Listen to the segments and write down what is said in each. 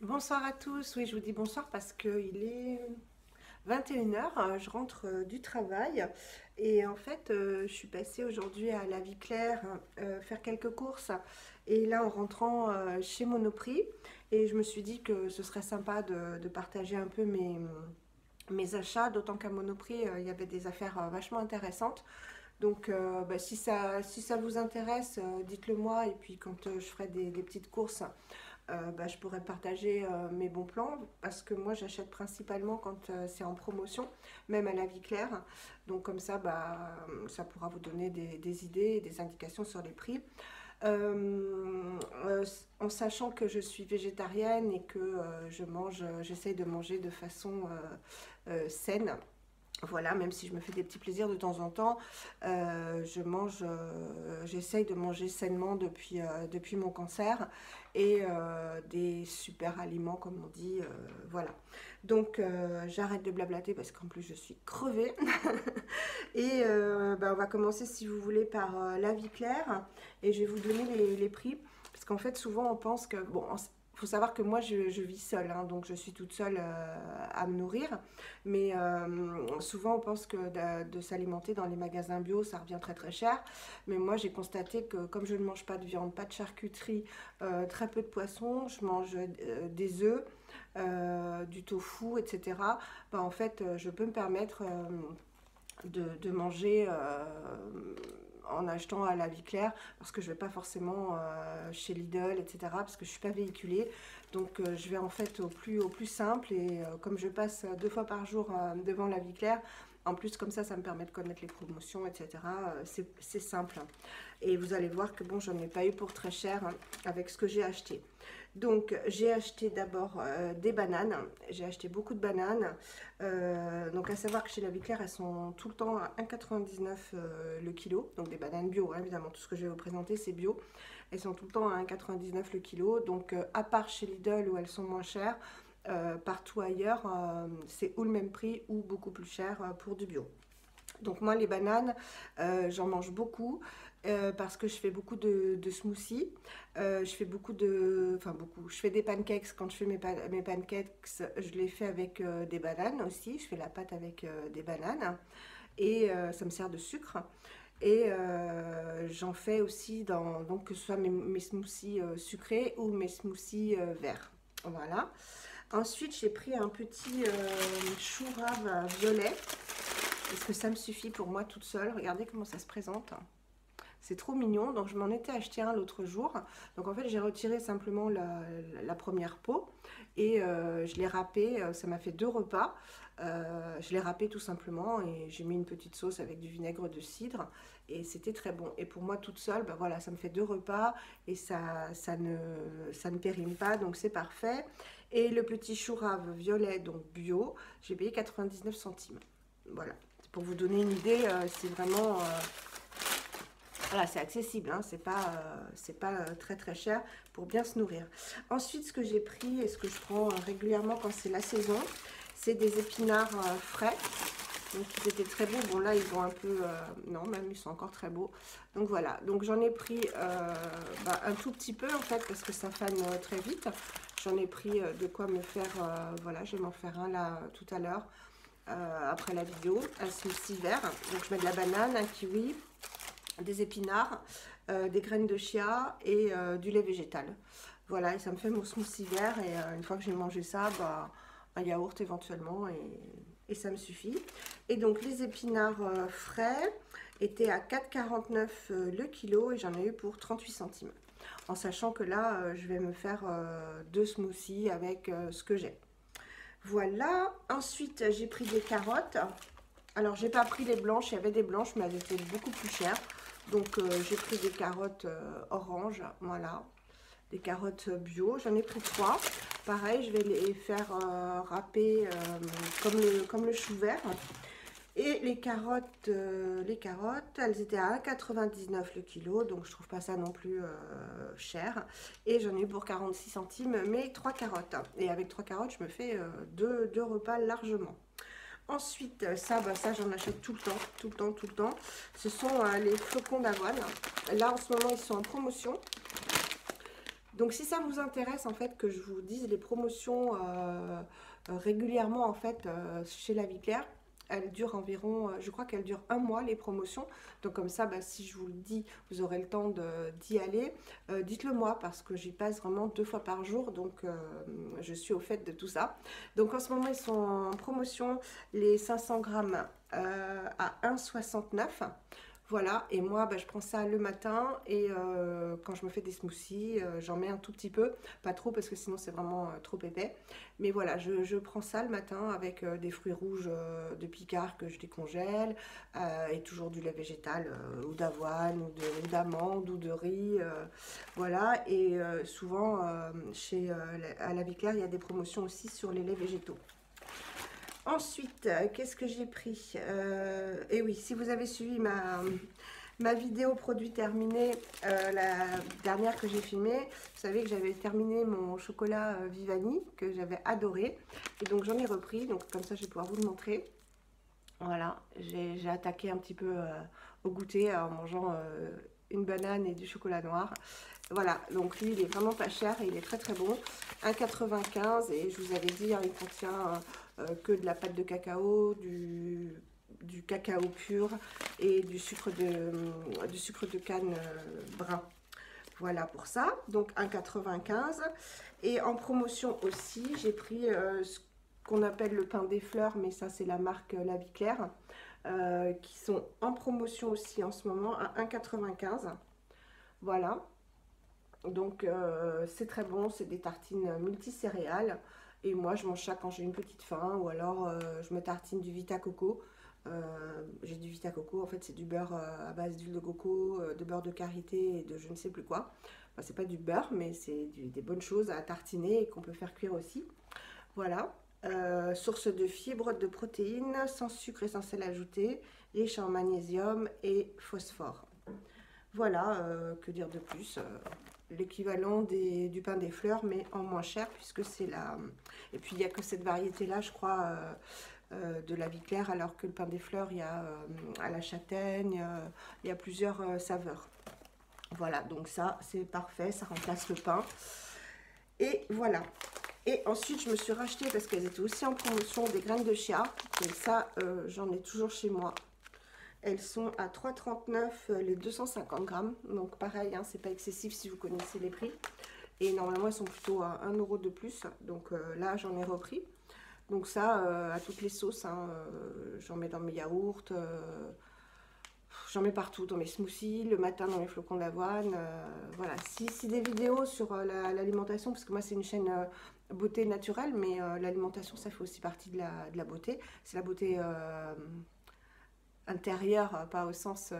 Bonsoir à tous. Oui, je vous dis bonsoir parce qu'il est 21 h. Je rentre du travail et en fait, je suis passée aujourd'hui à la Vie Claire faire quelques courses. Et là, en rentrant chez Monoprix, et je me suis dit que ce serait sympa de partager un peu mes achats, d'autant qu'à Monoprix, il y avait des affaires vachement intéressantes. Donc, si ça vous intéresse, dites-le moi. Et puis, quand je ferai des petites courses, je pourrais partager mes bons plans parce que moi j'achète principalement quand c'est en promotion, même à la Vie Claire. Donc comme ça, ça pourra vous donner des idées et des indications sur les prix. En sachant que je suis végétarienne et que j'essaye de manger de façon saine. Voilà, même si je me fais des petits plaisirs de temps en temps, j'essaye de manger sainement depuis mon cancer et des super aliments, comme on dit, voilà. Donc, j'arrête de blablater parce qu'en plus, je suis crevée. Et on va commencer, si vous voulez, par la Vie Claire et je vais vous donner les prix. Parce qu'en fait, souvent, on pense que, bon, il faut savoir que moi, je vis seule, hein, donc je suis toute seule à me nourrir. Mais souvent, on pense que de s'alimenter dans les magasins bio, ça revient très très cher. Mais moi, j'ai constaté que comme je ne mange pas de viande, pas de charcuterie, très peu de poisson, je mange des œufs, du tofu, etc. En fait, je peux me permettre de manger en achetant à la Vie Claire parce que je vais pas forcément chez Lidl, etc. parce que je suis pas véhiculée. Donc je vais en fait au plus simple et comme je passe 2 fois par jour devant la Vie Claire, en plus comme ça me permet de connaître les promotions, etc. C'est simple. Et vous allez voir que bon, j'en ai pas eu pour très cher avec ce que j'ai acheté. Donc j'ai acheté d'abord des bananes, j'ai acheté beaucoup de bananes. Donc à savoir que chez la Vie Claire elles sont tout le temps à 1,99 le kilo, donc des bananes bio, hein, évidemment tout ce que je vais vous présenter c'est bio. Elles sont tout le temps à 1,99 le kilo, donc à part chez Lidl où elles sont moins chères, partout ailleurs c'est ou le même prix ou beaucoup plus cher pour du bio. Donc moi les bananes, j'en mange beaucoup parce que je fais beaucoup de smoothies. Je fais je fais des pancakes. Quand je fais mes pancakes, je les fais avec des bananes aussi. Je fais la pâte avec des bananes et ça me sert de sucre. Et j'en fais aussi donc que ce soit mes smoothies sucrés ou mes smoothies verts. Voilà. Ensuite, j'ai pris un petit chou rave violet. Est-ce que ça me suffit pour moi toute seule? Regardez comment ça se présente. C'est trop mignon. Donc je m'en étais acheté un l'autre jour. Donc en fait j'ai retiré simplement la première peau et je l'ai râpé. Ça m'a fait 2 repas. Je l'ai râpé tout simplement et j'ai mis une petite sauce avec du vinaigre de cidre et c'était très bon. Et pour moi toute seule, voilà, ça me fait 2 repas et ça ne périme pas, donc c'est parfait. Et le petit chou rave violet, donc bio, j'ai payé 99 centimes. Voilà, pour vous donner une idée, c'est vraiment voilà, c'est accessible, hein, c'est pas très très cher pour bien se nourrir. Ensuite, ce que j'ai pris et ce que je prends régulièrement quand c'est la saison, c'est des épinards frais. Donc ils étaient très beaux. Bon là ils ont un peu non, même ils sont encore très beaux. Donc voilà, donc j'en ai pris un tout petit peu en fait parce que ça fane très vite. J'en ai pris de quoi me faire voilà, je vais m'en faire un là tout à l'heure. Après la vidéo, un smoothie vert. Donc je mets de la banane, un kiwi, des épinards, des graines de chia et du lait végétal. Voilà, et ça me fait mon smoothie vert et une fois que j'ai mangé ça, un yaourt éventuellement et ça me suffit. Et donc les épinards frais étaient à 4,49 le kilo et j'en ai eu pour 38 centimes. En sachant que là, je vais me faire 2 smoothies avec ce que j'ai. Voilà, ensuite j'ai pris des carottes. Alors j'ai pas pris les blanches, il y avait des blanches mais elles étaient beaucoup plus chères. Donc j'ai pris des carottes orange, voilà, des carottes bio. J'en ai pris 3. Pareil, je vais les faire râper comme le chou vert. Et les carottes, elles étaient à 1,99 le kilo, donc je trouve pas ça non plus cher. Et j'en ai eu pour 46 centimes, mais 3 carottes. Et avec 3 carottes, je me fais 2 repas largement. Ensuite, ça j'en achète tout le temps, tout le temps, tout le temps. Ce sont les flocons d'avoine. Là, en ce moment, ils sont en promotion. Donc si ça vous intéresse en fait que je vous dise les promotions régulièrement en fait chez La Vie Claire, elles durent environ, je crois qu'elles durent un mois les promotions. Donc comme ça, bah, si je vous le dis, vous aurez le temps d'y aller. Dites-le moi parce que j'y passe vraiment 2 fois par jour, donc je suis au fait de tout ça. Donc en ce moment, ils sont en promotion, les 500 grammes à 1,69 €. Voilà, et moi bah, je prends ça le matin et quand je me fais des smoothies, j'en mets un tout petit peu, pas trop parce que sinon c'est vraiment trop épais. Mais voilà, je prends ça le matin avec des fruits rouges de Picard que je décongèle et toujours du lait végétal ou d'avoine ou d'amande ou de riz. Voilà, et souvent à La Vie Claire, il y a des promotions aussi sur les laits végétaux. Ensuite, qu'est-ce que j'ai pris? Et oui, si vous avez suivi ma vidéo produit terminé, la dernière que j'ai filmée, vous savez que j'avais terminé mon chocolat Vivani, que j'avais adoré. Et donc j'en ai repris, donc comme ça je vais pouvoir vous le montrer. Voilà, j'ai attaqué un petit peu au goûter en mangeant une banane et du chocolat noir. Voilà, donc lui il est vraiment pas cher et il est très très bon. 1,95 € et je vous avais dit, hein, il contient que de la pâte de cacao, du cacao pur et du sucre de canne brun. Voilà pour ça, donc 1,95 €. Et en promotion aussi, j'ai pris ce qu'on appelle le pain des fleurs, mais ça c'est la marque La Vie Claire, qui sont en promotion aussi en ce moment à 1,95 €. Voilà. Donc c'est très bon, c'est des tartines multicéréales. Et moi je mange ça quand j'ai une petite faim ou alors je me tartine du Vita Coco. J'ai du Vita Coco, en fait c'est du beurre à base d'huile de coco, de beurre de karité et de je ne sais plus quoi. Enfin, c'est pas du beurre mais c'est des bonnes choses à tartiner et qu'on peut faire cuire aussi. Voilà. Source de fibres, de protéines, sans sucre et sans sel ajouté, riche en magnésium et phosphore. Voilà, que dire de plus, l'équivalent du pain des fleurs, mais en moins cher, puisque c'est la... Et puis, il n'y a que cette variété-là, je crois, de La Vie Claire, alors que le pain des fleurs, il y a à la châtaigne, il y a plusieurs saveurs. Voilà, donc ça, c'est parfait, ça remplace le pain. Et voilà. Et ensuite, je me suis racheté, parce qu'elles étaient aussi en promotion, des graines de chia. Et ça, j'en ai toujours chez moi. Elles sont à 3,39 € les 250 grammes. Donc pareil, hein, c'est pas excessif si vous connaissez les prix. Et normalement, elles sont plutôt à 1 € de plus. Donc là, j'en ai repris. Donc ça, à toutes les sauces, hein, j'en mets dans mes yaourts, j'en mets partout, dans mes smoothies, le matin dans mes flocons d'avoine. Voilà, si des vidéos sur l'alimentation, parce que moi, c'est une chaîne beauté naturelle, mais l'alimentation, ça fait aussi partie de la beauté. C'est la beauté... intérieur, pas au sens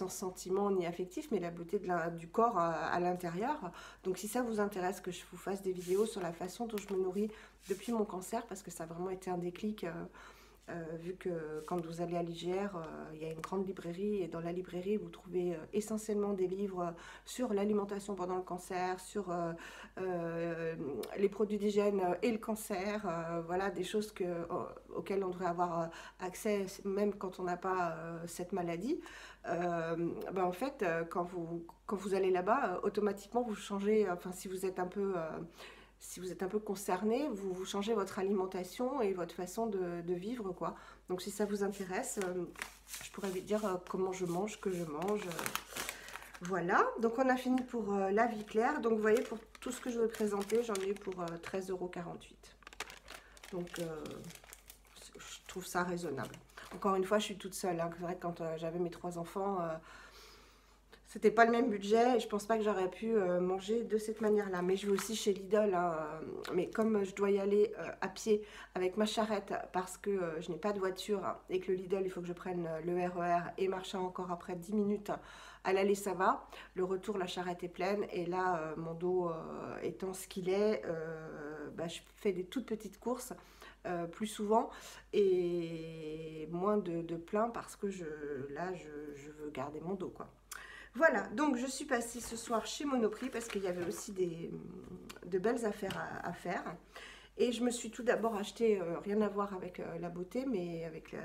sentiment ni affectif, mais la beauté du corps à l'intérieur. Donc si ça vous intéresse que je vous fasse des vidéos sur la façon dont je me nourris depuis mon cancer, parce que ça a vraiment été un déclic, vu que quand vous allez à l'IGR, il y a une grande librairie et dans la librairie vous trouvez essentiellement des livres sur l'alimentation pendant le cancer, sur les produits d'hygiène et le cancer, voilà des choses auxquelles on devrait avoir accès même quand on n'a pas cette maladie. Ben en fait quand vous allez là-bas, automatiquement vous changez, enfin si vous êtes un peu concerné, vous changez votre alimentation et votre façon de vivre, quoi. Donc si ça vous intéresse, je pourrais vous dire comment je mange, que je mange. Voilà, donc on a fini pour La Vie Claire. Donc vous voyez, pour tout ce que je vais présenter, j'en ai eu pour 13,48 €. Donc je trouve ça raisonnable. Encore une fois, je suis toute seule, hein. C'est vrai que quand j'avais mes 3 enfants... c'était pas le même budget et je pense pas que j'aurais pu manger de cette manière-là. Mais je vais aussi chez Lidl, hein, mais comme je dois y aller à pied avec ma charrette parce que je n'ai pas de voiture, hein, et que le Lidl, il faut que je prenne le RER et marcher encore après 10 minutes. À l'aller, ça va. Le retour, la charrette est pleine. Et là, mon dos étant ce qu'il est, bah, je fais des toutes petites courses plus souvent et moins de plein parce que là, je veux garder mon dos, quoi. Voilà, donc je suis passée ce soir chez Monoprix parce qu'il y avait aussi de belles affaires à faire. Et je me suis tout d'abord acheté, rien à voir avec la beauté, mais avec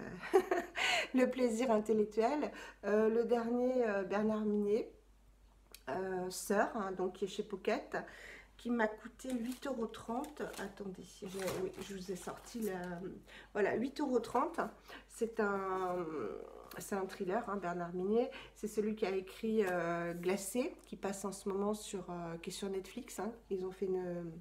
le plaisir intellectuel, le dernier Bernard Minet. Sœur, hein, donc qui est chez Pocket, qui m'a coûté 8,30 €. Attendez, oui, je vous ai sorti la... Voilà, 8,30 €. C'est un thriller, hein, Bernard Minet. C'est celui qui a écrit Glacé, qui passe en ce moment qui est sur Netflix. Hein. Ils ont fait une...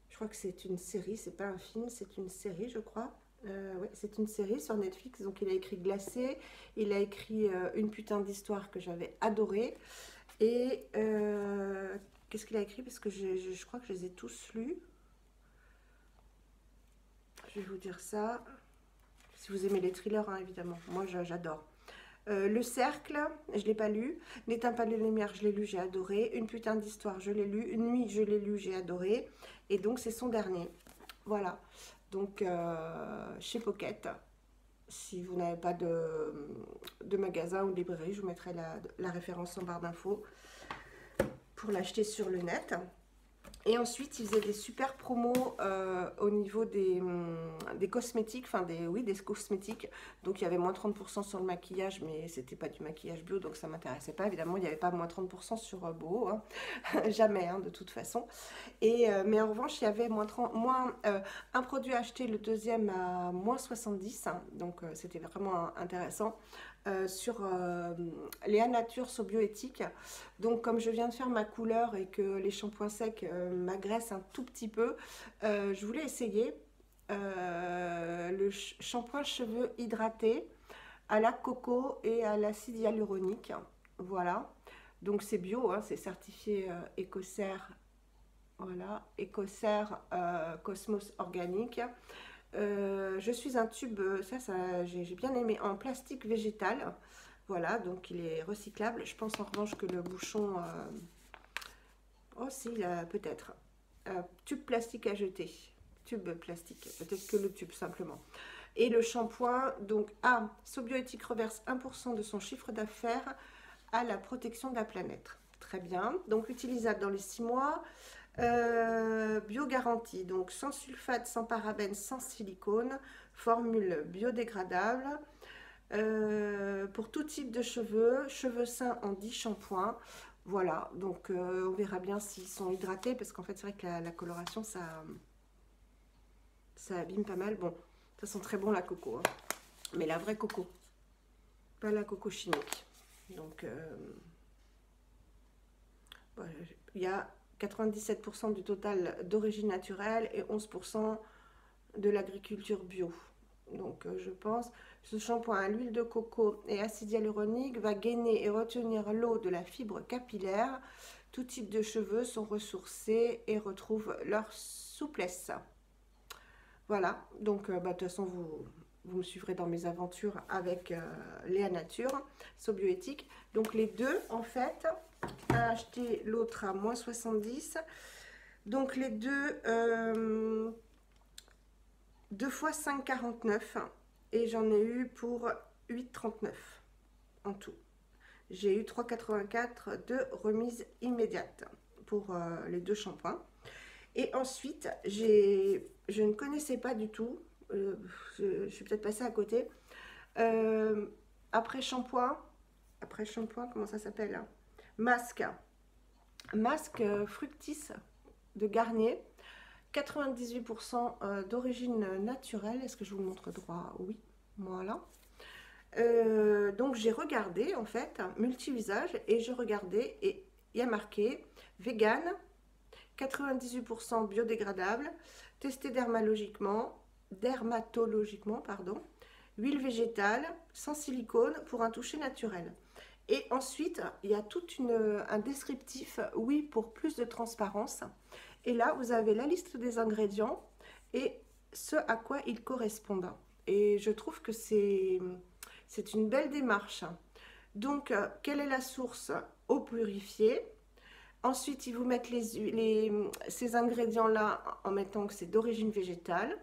Je crois que c'est une série, c'est pas un film, c'est une série, je crois. Ouais, c'est une série sur Netflix. Donc il a écrit Glacé, il a écrit Une putain d'histoire que j'avais adorée. Et qu'est-ce qu'il a écrit? Parce que je crois que je les ai tous lus. Je vais vous dire ça. Si vous aimez les thrillers, hein, évidemment. Moi, j'adore. Le Cercle, je ne l'ai pas lu. N'éteins pas les lumières, je l'ai lu, j'ai adoré. Une putain d'histoire, je l'ai lu. Une nuit, je l'ai lu, j'ai adoré. Et donc, c'est son dernier. Voilà. Donc, chez Pocket. Si vous n'avez pas de magasin ou de librairie, je vous mettrai la référence en barre d'infos pour l'acheter sur le net. Et ensuite, ils faisaient des super promos au niveau des cosmétiques, enfin des cosmétiques. Donc, il y avait moins 30% sur le maquillage, mais c'était pas du maquillage bio, donc ça m'intéressait pas. Évidemment, il n'y avait pas moins 30% sur Beau, hein. Jamais, hein, de toute façon. Mais en revanche, il y avait un produit acheté, le deuxième à moins 70, hein, donc c'était vraiment intéressant. Sur Léa Nature So Bioéthique. Donc comme je viens de faire ma couleur et que les shampoings secs m'agressent un tout petit peu, je voulais essayer le shampoing cheveux hydraté à la coco et à l'acide hyaluronique. Voilà, donc c'est bio, hein, c'est certifié Écocère. Voilà, Écocère Cosmos organique. Je suis un tube, ça j'ai bien aimé, en plastique végétal. Voilà, donc il est recyclable. Je pense en revanche que le bouchon... Oh si, peut-être. Tube plastique à jeter. Tube plastique, peut-être que le tube simplement. Et le shampoing, donc So Bioéthique reverse 1% de son chiffre d'affaires à la protection de la planète. Très bien, donc utilisable dans les 6 mois. Bio-garantie, donc sans sulfate, sans parabènes, sans silicone, formule biodégradable, pour tout type de cheveux, cheveux sains en 10 shampoings. Voilà, donc on verra bien s'ils sont hydratés, parce qu'en fait c'est vrai que la coloration ça abîme pas mal. Bon, ça sent très bon la coco, hein. Mais la vraie coco, pas la coco chimique. Donc voilà, il y a 97% du total d'origine naturelle et 11% de l'agriculture bio. Donc je pense, ce shampoing à l'huile de coco et acide hyaluronique va gainer et retenir l'eau de la fibre capillaire. Tout type de cheveux sont ressourcés et retrouvent leur souplesse. Voilà, donc de toute façon vous me suivrez dans mes aventures avec Léa Nature, So Bioéthique. Donc les deux en fait, à acheter l'autre à moins 70. Donc les deux, 2 fois 5,49 et j'en ai eu pour 8,39 en tout. J'ai eu 3,84 de remise immédiate pour les deux shampoings. Et ensuite, je ne connaissais pas du tout, je suis peut-être passée à côté, après shampoing, comment ça s'appelle, hein? Masque Fructis de Garnier, 98% d'origine naturelle. Est-ce que je vous montre droit? Oui, voilà. Donc j'ai regardé en fait, multi-usage, et je regardais et il y a marqué vegan, 98% biodégradable, testé dermatologiquement, pardon, huile végétale, sans silicone pour un toucher naturel. Et ensuite, il y a tout un descriptif, oui, pour plus de transparence. Et là, vous avez la liste des ingrédients et ce à quoi ils correspondent. Et je trouve que c'est une belle démarche. Donc, quelle est la source? Eau purifiée. Ensuite, ils vous mettent ces ingrédients-là en mettant que c'est d'origine végétale.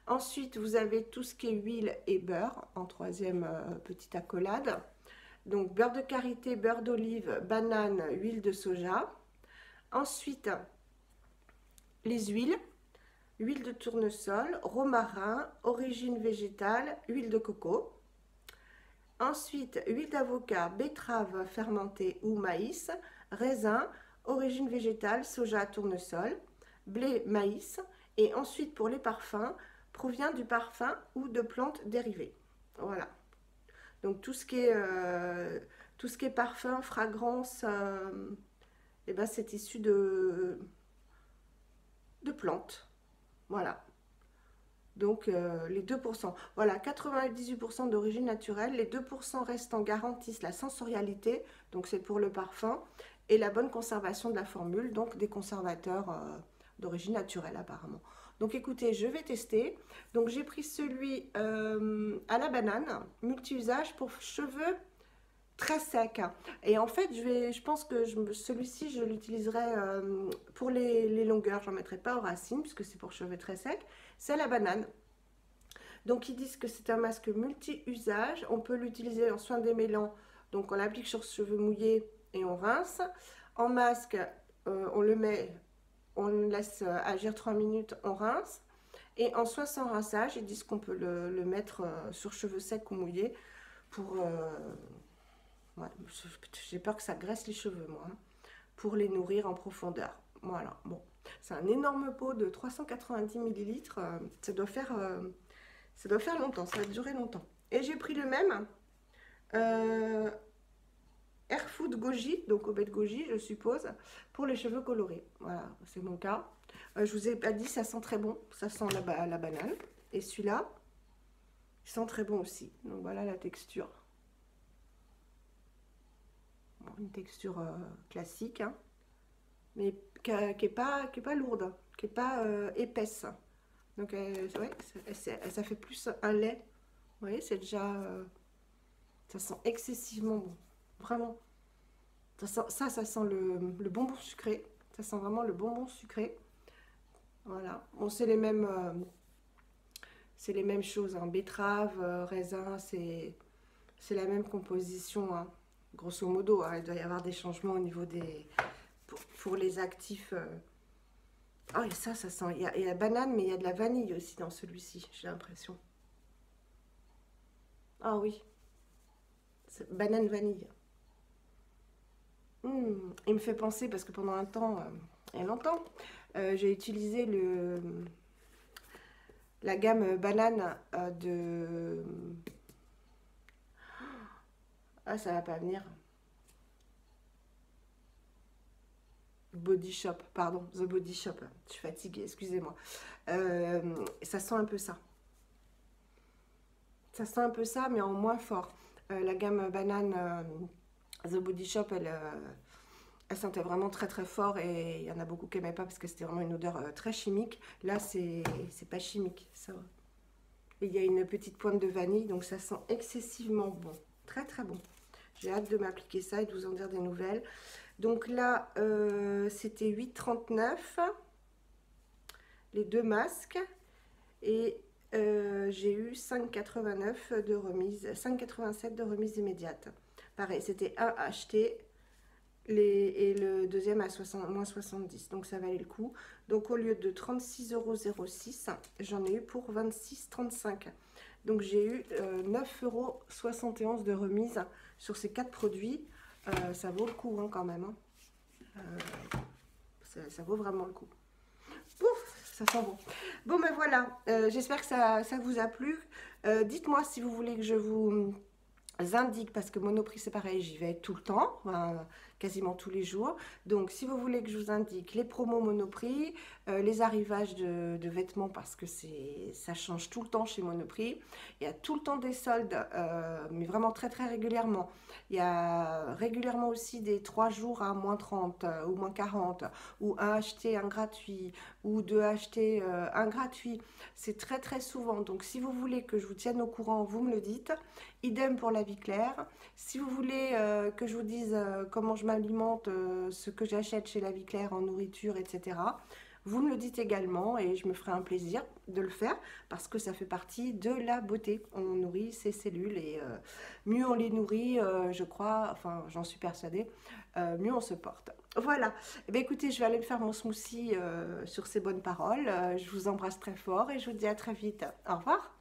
Ensuite, vous avez tout ce qui est huile et beurre en troisième petite accolade. Donc, beurre de karité, beurre d'olive, banane, huile de soja. Ensuite, les huiles, huile de tournesol, romarin, origine végétale, huile de coco. Ensuite, huile d'avocat, betterave fermentée ou maïs, raisin, origine végétale, soja, tournesol, blé, maïs. Et ensuite, pour les parfums, provient du parfum ou de plantes dérivées. Voilà. Donc tout ce qui est parfum, fragrance, et ben, c'est issu de plantes. Voilà. Donc les 2%. Voilà, 98% d'origine naturelle. Les 2% restants garantissent la sensorialité, donc c'est pour le parfum, et la bonne conservation de la formule, donc des conservateurs d'origine naturelle apparemment. Donc écoutez, je vais tester. Donc j'ai pris celui à la banane, multi-usage pour cheveux très secs. Et en fait, je pense que celui-ci, je l'utiliserai pour les longueurs. J'en mettrai pas aux racines puisque c'est pour cheveux très secs. C'est la banane. Donc ils disent que c'est un masque multi-usage. On peut l'utiliser en soin démêlant. Donc on l'applique sur cheveux mouillés et on rince. En masque, on le met, on le laisse agir 3 minutes, on rince. Et en soin sans rinçage, ils disent qu'on peut le mettre sur cheveux secs ou mouillés pour... ouais, j'ai peur que ça graisse les cheveux, moi, hein, pour les nourrir en profondeur. Voilà, bon. C'est un énorme pot de 390 ml. Ça doit faire longtemps, ça va durer longtemps. Et j'ai pris le même, Air Food Goji, donc au de goji, je suppose, pour les cheveux colorés. Voilà, c'est mon cas. Je vous ai pas dit, ça sent très bon. Ça sent la banane. Et celui-là, il sent très bon aussi. Donc voilà la texture. Bon, une texture classique, hein, mais qui est pas lourde, qui est pas épaisse. Donc ouais, ça fait plus un lait. Vous voyez, c'est déjà... ça sent excessivement bon. Vraiment. Ça sent le bonbon sucré. Ça sent vraiment le bonbon sucré. Voilà. Bon, c'est les mêmes choses, hein. Betterave, raisin, c'est la même composition, hein. Grosso modo, hein. Il doit y avoir des changements au niveau des... Pour les actifs. Ah, et ça sent... Il y a la banane, mais il y a de la vanille aussi dans celui-ci, j'ai l'impression. Ah oui. Banane vanille. Il me fait penser, parce que pendant un temps, il y a longtemps, j'ai utilisé la gamme banane de... Ah, ça va pas venir. Body Shop, pardon, The Body Shop. Je suis fatiguée, excusez-moi. Ça sent un peu ça. Ça sent un peu ça, mais en moins fort. La gamme banane The Body Shop, elle sentait vraiment très très fort, et il y en a beaucoup qui n'aimaient pas parce que c'était vraiment une odeur très chimique. Là, c'est pas chimique, ça. Et il y a une petite pointe de vanille, donc ça sent excessivement bon. Très très bon. J'ai hâte de m'appliquer ça et de vous en dire des nouvelles. Donc là, c'était 8,39 les deux masques. Et j'ai eu 5,89 de remise, 5,87 de remise immédiate. Pareil, c'était un acheté et le deuxième à moins 70. Donc ça valait le coup. Donc au lieu de 36,06 €, j'en ai eu pour 26,35 €. Donc j'ai eu 9,71 € de remise sur ces 4 produits. Ça vaut le coup, hein, quand même, hein. Ça vaut vraiment le coup. Pouf, ça sent bon. Bon, ben voilà, j'espère que ça vous a plu. Dites-moi si vous voulez que je vous indique, parce que Monoprix c'est pareil, j'y vais tout le temps, quasiment tous les jours. Donc si vous voulez que je vous indique les promos Monoprix, les arrivages de vêtements, parce que ça change tout le temps chez Monoprix. Il y a tout le temps des soldes, mais vraiment très très régulièrement. Il y a régulièrement aussi des 3 jours à moins 30 ou moins 40, ou un acheté, un gratuit, ou 2 achetés, un gratuit. C'est très très souvent. Donc si vous voulez que je vous tienne au courant, vous me le dites. Idem pour la vie claire. Si vous voulez que je vous dise comment je m'alimente, ce que j'achète chez la vie claire en nourriture, etc., vous me le dites également, et je me ferai un plaisir de le faire, parce que ça fait partie de la beauté. On nourrit ses cellules, et mieux on les nourrit, je crois, enfin j'en suis persuadée, mieux on se porte. Voilà, eh bien, écoutez, je vais aller me faire mon smoothie sur ces bonnes paroles. Je vous embrasse très fort et je vous dis à très vite. Au revoir.